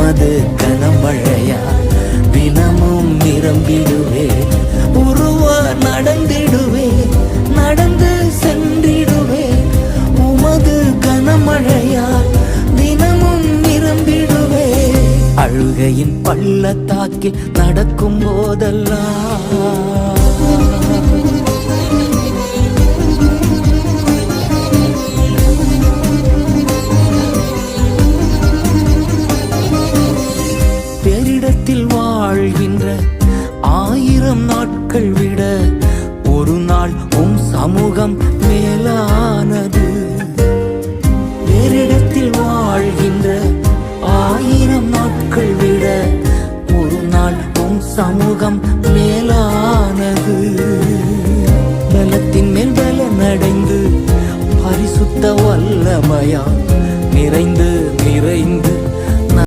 உமது கனமழையா தினமும் நிரம்பிடுவே. உருவ நடந்திடுவே, நடந்து சென்றிடுவே. உமது கனமழையா தினமும் நிரம்பிடுவே. அழுகையின் பள்ளத்தாக்கில் நடக்கும் போதெல்லாம் பேரிடத்தில் வாழ்கின்ற 1000 நாட்கள் விட ஒரு நாள் சமூகம் மேலானது. பேரிடத்தில் வாழ்கின்ற 1000 நாட்கள் விட ஒரு நாள் சமூகம் மேலானது. பலத்தின் மேல் பலம் அடைந்து பரிசுத்த வல்லமையா நிறைந்து நிறைந்து